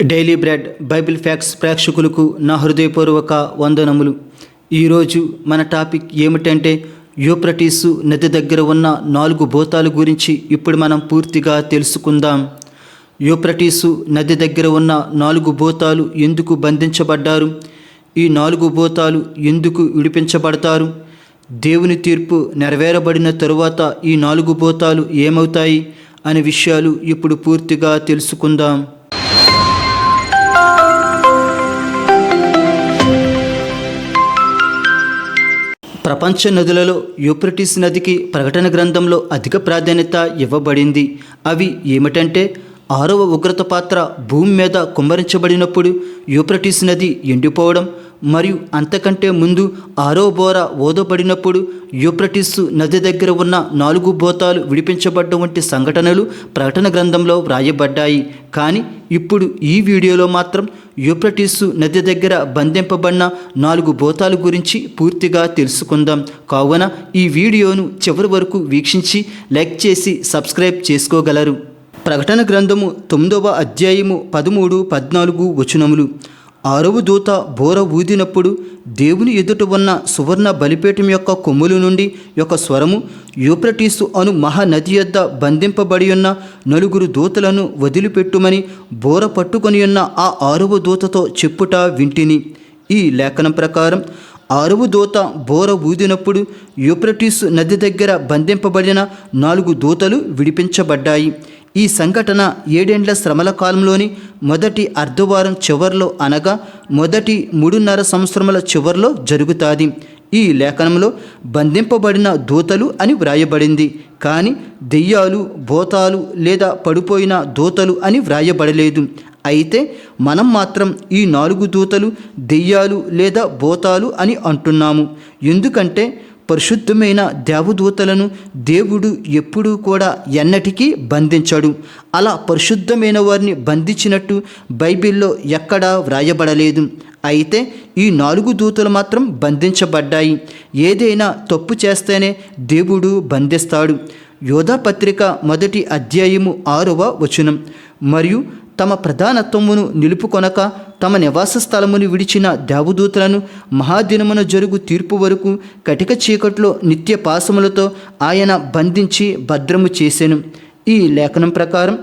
Daily bread Bible facts ప్రేక్షకులకు నా హృదయపూర్వక వందనములు. ఈరోజు మన టాపిక్ ఏమిటంటే యూఫ్రటీసు నది దగ్గర ఉన్న 4 భూతాల గురించి ఇప్పుడు మనం పూర్తిగా తెలుసుకుందాం. యూఫ్రటీసు నది దగ్గర ఉన్న 4 భూతాలు ఎందుకు బంధించబడ్డారు? ఈ 4 భూతాలు ఎందుకు విడిపించబడతారు? దేవుని తీర్పు నెరవేరబడిన తరువాత ఈ 4 భూతాలు ఏమవుతాయి అనే విషయాలు ఇప్పుడు పూర్తిగా తెలుసుకుందాం. ప్రపంచ నదులలో యూఫ్రటీస్ నదికి ప్రకటన గ్రంథంలో అధిక ప్రాధాన్యత ఇవ్వబడింది. అవి ఏమిటంటే 6వ ఉగ్రత పాత్ర భూమి మీద కుమ్మరించబడినప్పుడు యూఫ్రటీస్ నది ఎండిపోవడం, మరియు అంతకంటే ముందు 6వ బోర ఓదబడినప్పుడు యూఫ్రటీసు నది దగ్గర ఉన్న 4 భూతాలు విడిపించబడ్డం వంటి సంఘటనలు ప్రకటన గ్రంథంలో వ్రాయబడ్డాయి. కానీ ఇప్పుడు ఈ వీడియోలో మాత్రం యూఫ్రటీసు నది దగ్గర బంధింపబడిన 4 భూతాల గురించి పూర్తిగా తెలుసుకుందాం. కావున ఈ వీడియోను చివరి వరకు వీక్షించి లైక్ చేసి సబ్స్క్రైబ్ చేసుకోగలరు. ప్రకటన గ్రంథము 9వ అధ్యాయము 13-14 వచనములు. 6వ దూత బోర ఊదినప్పుడు దేవుని ఎదుట ఉన్న సువర్ణ బలిపీఠం యొక్క కొమ్ముల నుండి ఒక స్వరము, యూఫ్రటీసు అను మహానది యొద్ద బంధింపబడి ఉన్న 4 దూతలను వదిలిపెట్టుమని బోర పట్టుకొని ఉన్న ఆ 6వ దూతతో చెప్పుట వింటిని. ఈ లేఖనం ప్రకారం 6వ దూత బోర ఊదినప్పుడు యూఫ్రటీసు నది దగ్గర బంధింపబడిన 4 దూతలు విడిపించబడ్డాయి. ఈ సంఘటన 7 ఏండ్ల శ్రమల కాలంలోని మొదటి అర్ధవారం చివరిలో, అనగా మొదటి 3.5 సంవత్సరముల చివరిలో జరుగుతుంది. ఈ లేఖనంలో బంధింపబడిన దూతలు అని వ్రాయబడింది, కానీ దెయ్యాలు, భూతాలు లేదా పడిపోయిన దూతలు అని వ్రాయబడలేదు. అయితే మనం మాత్రం ఈ 4 దూతలు దెయ్యాలు లేదా భూతాలు అని అంటున్నాము. ఎందుకంటే పరిశుద్ధమైన దేవదూతలను దేవుడు ఎప్పుడూ కూడా ఎన్నటికీ బంధించడు. అలా పరిశుద్ధమైన వారిని బంధించినట్టు బైబిల్లో ఎక్కడా వ్రాయబడలేదు. అయితే ఈ 4 దూతలు మాత్రం బంధించబడ్డాయి. ఏదైనా తప్పు చేస్తేనే దేవుడు బంధిస్తాడు. యోధా పత్రిక 1వ అధ్యాయము 6వ వచనం. మరియు తమ ప్రధానత్వమును నిలుపుకొనక తమ నివాస స్థలమును విడిచిన దేవదూతలను మహాదినమున జరుగు తీర్పు వరకు కటిక చీకట్లో నిత్య పాశములతో ఆయన బంధించి భద్రము చేసెను. ఈ లేఖనం ప్రకారం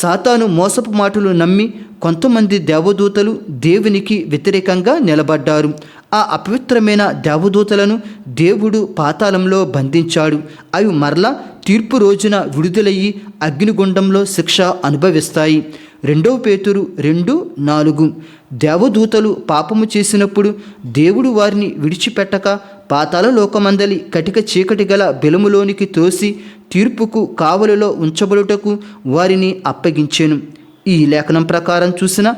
సాతాను మోసపు మాటలు నమ్మి కొంతమంది దేవదూతలు దేవునికి వ్యతిరేకంగా నిలబడ్డారు. ఆ అపవిత్రమైన దేవదూతలను దేవుడు పాతాళంలో బంధించాడు. అవి మరలా తీర్పు రోజున విడుదలయ్యి అగ్నిగుండంలో శిక్ష అనుభవిస్తాయి. 2 పేతురు 2:4. దేవదూతలు పాపము చేసినప్పుడు దేవుడు వారిని విడిచిపెట్టక పాతాళ లోకమందలి కటిక చీకటి గల బెలములోనికి తోసి తీర్పుకు కావలిలో ఉంచబడుటకు వారిని అప్పగించెను. ఈ లేఖనం ప్రకారం చూసిన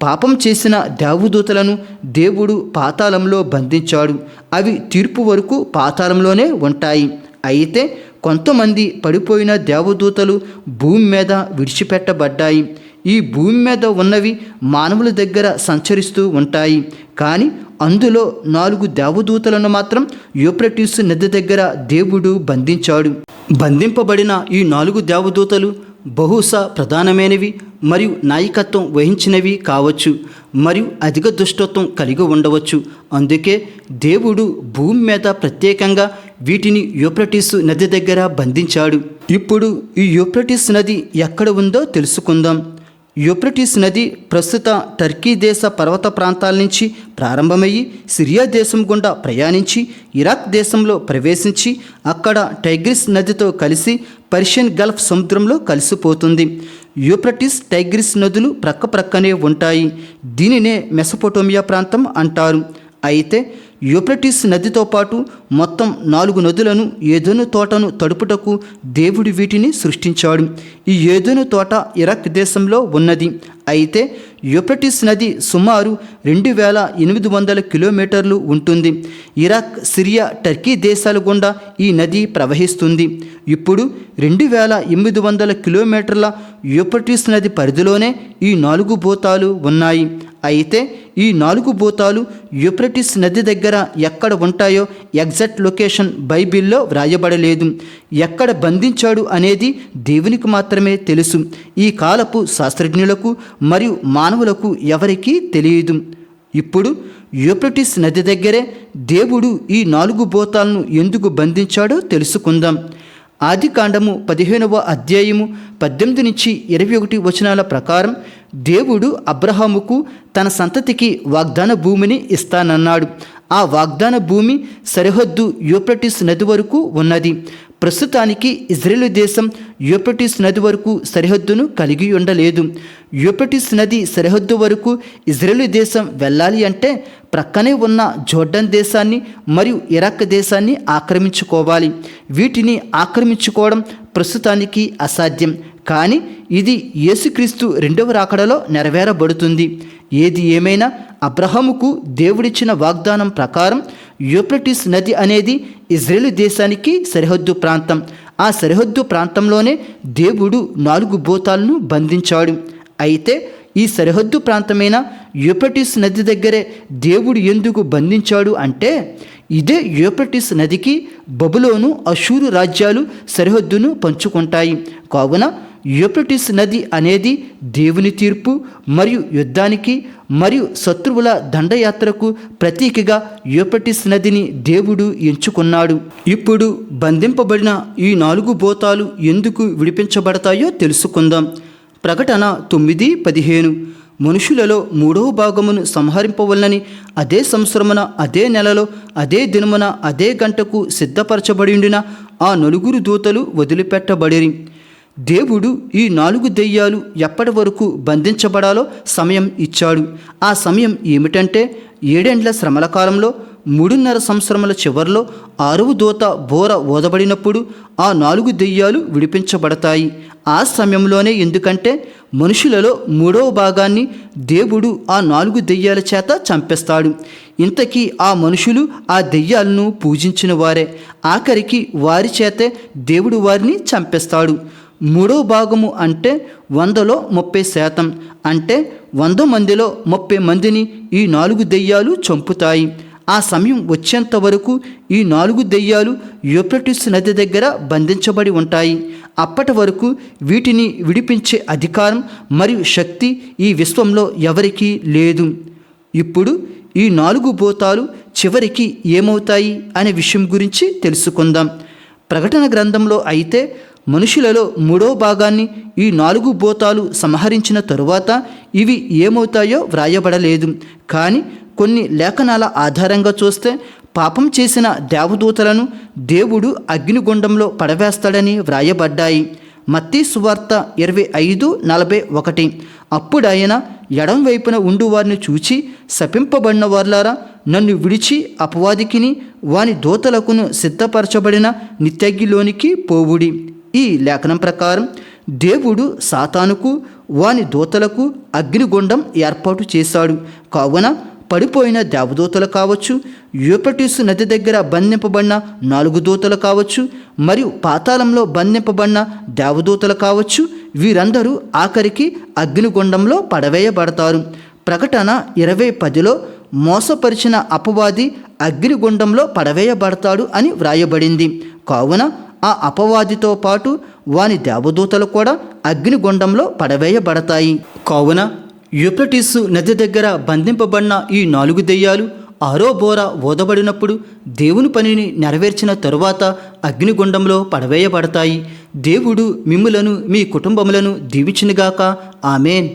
పాపం చేసిన దేవదూతలను దేవుడు పాతాళంలో బంధించాడు. అవి తీర్పు వరకు పాతాళంలోనే ఉంటాయి. అయితే కొంతమంది పడిపోయిన దేవదూతలు భూమి మీద విడిచిపెట్టబడ్డాయి. ఈ భూమి మీద ఉన్నవి మానవుల దగ్గర సంచరిస్తూ ఉంటాయి. కానీ అందులో 4 దేవదూతలను మాత్రం యూఫ్రటీసు నది దగ్గర దేవుడు బంధించాడు. బంధింపబడిన ఈ 4 దేవదూతలు బహుశా ప్రధానమైనవి మరియు నాయకత్వం వహించినవి కావచ్చు, మరియు అధిక దుష్టత్వం కలిగి ఉండవచ్చు. అందుకే దేవుడు భూమి మీద ప్రత్యేకంగా వీటిని యూఫ్రటీసు నది దగ్గర బంధించాడు. ఇప్పుడు ఈ యూఫ్రటీస్ నది ఎక్కడ ఉందో తెలుసుకుందాం. యూఫ్రటీస్ నది ప్రస్తుత టర్కీ దేశ పర్వత ప్రాంతాల నుంచి ప్రారంభమయ్యి సిరియా దేశం గుండా ప్రయాణించి ఇరాక్ దేశంలో ప్రవేశించి అక్కడ టైగ్రిస్ నదితో కలిసి పర్షియన్ గల్ఫ్ సముద్రంలో కలిసిపోతుంది. యూఫ్రటీస్, టైగ్రిస్ నదులు ప్రక్కనే ఉంటాయి. దీనినే మెసొపొటేమియా ప్రాంతం అంటారు. అయితే యూఫ్రటీస్ నదితో పాటు మొత్తం 4 నదులను, ఏదెను తోటను తడుపుటకు దేవుడు వీటిని సృష్టించాడు. ఈ ఏదెను తోట ఇరాక్ దేశంలో ఉన్నది. అయితే యూఫ్రటీస్ నది సుమారు 2800 కిలోమీటర్లు ఉంటుంది. ఇరాక్, సిరియా, టర్కీ దేశాల గుండా ఈ నది ప్రవహిస్తుంది. ఇప్పుడు 2800 కిలోమీటర్ల యూఫ్రటీస్ నది పరిధిలోనే ఈ 4 భూతాలు ఉన్నాయి. అయితే ఈ 4 భూతాలు యూఫ్రటీస్ నది దగ్గర ఎక్కడ ఉంటాయో ఎగ్జాక్ట్ లొకేషన్ బైబిల్లో వ్రాయబడలేదు. ఎక్కడ బంధించాడు అనేది దేవునికి మాత్రమే తెలుసు. ఈ కాలపు శాస్త్రజ్ఞులకు మరియు మానవులకు ఎవరికీ తెలియదు. ఇప్పుడు యూఫ్రటీస్ నది దగ్గరే దేవుడు ఈ 4 భూతాలను ఎందుకు బంధించాడో తెలుసుకుందాం. ఆదికాండము 15వ అధ్యాయము 18 నుంచి 21 వచనాల ప్రకారం దేవుడు అబ్రహాముకు తన సంతతికి వాగ్దాన భూమిని ఇస్తానన్నాడు. ఆ వాగ్దాన భూమి సరిహద్దు యూఫ్రటీస్ నది వరకు ఉన్నది. ప్రస్తుతానికి ఇజ్రాయేలు దేశం యూఫ్రటీస్ నది వరకు సరిహద్దును కలిగి ఉండలేదు. యూఫ్రటీస్ నది సరిహద్దు వరకు ఇజ్రాయేలు దేశం వెళ్ళాలి అంటే ప్రక్కనే ఉన్న జోర్డాన్ దేశాన్ని మరియు ఇరాక్ దేశాన్ని ఆక్రమించుకోవాలి. వీటిని ఆక్రమించుకోవడం ప్రస్తుతానికి అసాధ్యం. కానీ ఇది యేసుక్రీస్తు 2వ రాకడలో నెరవేరబడుతుంది. ఏది ఏమైనా అబ్రహాముకు దేవుడిచ్చిన వాగ్దానం ప్రకారం యూఫ్రటీస్ నది అనేది ఇజ్రాయేలు దేశానికి సరిహద్దు ప్రాంతం. ఆ సరిహద్దు ప్రాంతంలోనే దేవుడు 4 భూతాలను బంధించాడు. అయితే ఈ సరిహద్దు ప్రాంతమైన యూఫ్రటీస్ నది దగ్గరే దేవుడు ఎందుకు బంధించాడు అంటే ఇదే యూఫ్రటీస్ నదికి బబులోను, అషూరు రాజ్యాలు సరిహద్దును పంచుకుంటాయి. కావున యూఫ్రటీస్ నది అనేది దేవుని తీర్పు మరియు యుద్ధానికి మరియు శత్రువుల దండయాత్రకు ప్రతీకగా యూఫ్రటీస్ నదిని దేవుడు ఎంచుకున్నాడు. ఇప్పుడు బంధింపబడిన ఈ 4 భూతాలు ఎందుకు విడిపించబడతాయో తెలుసుకుందాం. ప్రకటన 9:15 మనుషులలో 3వ భాగమును సంహరింపవలనని అదే సంవత్సరమున, అదే నెలలో, అదే దినమున, అదే గంటకు సిద్ధపరచబడిండిన ఆ 4 దూతలు వదిలిపెట్టబడిరి. దేవుడు ఈ 4 దెయ్యాలు ఎప్పటి వరకు బంధించబడాలో సమయం ఇచ్చాడు. ఆ సమయం ఏమిటంటే 7 ఏండ్ల శ్రమల కాలంలో 3.5 సంవత్సరముల చివరిలో 6వ దూత బోర ఊదబడినప్పుడు ఆ 4 దెయ్యాలు విడిపించబడతాయి. ఆ సమయంలోనే, ఎందుకంటే మనుషులలో 3వ భాగాన్ని దేవుడు ఆ 4 దెయ్యాల చేత చంపేస్తాడు. ఇంతకీ ఆ మనుషులు ఆ దెయ్యాలను పూజించిన వారే. ఆఖరికి వారి చేతే దేవుడు వారిని చంపేస్తాడు. 3వ భాగము అంటే 100లో 30%. అంటే 100 మందిలో 30 మందిని ఈ 4 దెయ్యాలు చంపుతాయి. ఆ సమయం వచ్చేంత వరకు ఈ 4 దెయ్యాలు యూఫ్రటీస్ నది దగ్గర బంధించబడి ఉంటాయి. అప్పటి వరకు వీటిని విడిపించే అధికారం మరియు శక్తి ఈ విశ్వంలో ఎవరికీ లేదు. ఇప్పుడు ఈ 4 భూతాలు చివరికి ఏమవుతాయి అనే విషయం గురించి తెలుసుకుందాం. ప్రకటన గ్రంథంలో అయితే మనుషులలో 3వ భాగాన్ని ఈ 4 భూతాలు సంహరించిన తరువాత ఇవి ఏమవుతాయో వ్రాయబడలేదు. కానీ కొన్ని లేఖనాల ఆధారంగా చూస్తే పాపం చేసిన దేవదూతలను దేవుడు అగ్నిగుండంలో పడవేస్తాడని వ్రాయబడ్డాయి. మత్తయి సువార్త 25:41. అప్పుడాయన ఎడం వైపున ఉండు వారిని చూచి, శపింపబడిన వార్లారా, నన్ను విడిచి అపవాదికిని వాని దూతలకును సిద్ధపరచబడిన నిత్యగ్నిలోనికి పోవుడి. ఈ లేఖనం ప్రకారం దేవుడు సాతానుకు వాని దూతలకు అగ్నిగుండం ఏర్పాటు చేశాడు. కావున పడిపోయిన దేవదూతలు కావచ్చు, యూఫ్రటీసు నది దగ్గర బంధింపబడిన 4 దూతలు కావచ్చు, మరియు పాతాళంలో బంధింపబడిన దేవదూతలు కావచ్చు, వీరందరూ ఆఖరికి అగ్నిగుండంలో పడవేయబడతారు. ప్రకటన 20:10లో మోసపరిచిన అపవాది అగ్నిగుండంలో పడవేయబడతాడు అని వ్రాయబడింది. కావున ఆ అపవాదితో పాటు వాని దేవదూతలు కూడా అగ్నిగుండంలో పడవేయబడతాయి. కావున యూఫ్రటీసు నది దగ్గర బంధింపబడిన ఈ 4 దెయ్యాలు 6వ బోర ఊదబడినప్పుడు దేవుని పనిని నెరవేర్చిన తరువాత అగ్నిగుండంలో పడవేయబడతాయి. దేవుడు మిమ్ములను, మీ కుటుంబములను దీవించునుగాక. ఆమేన్.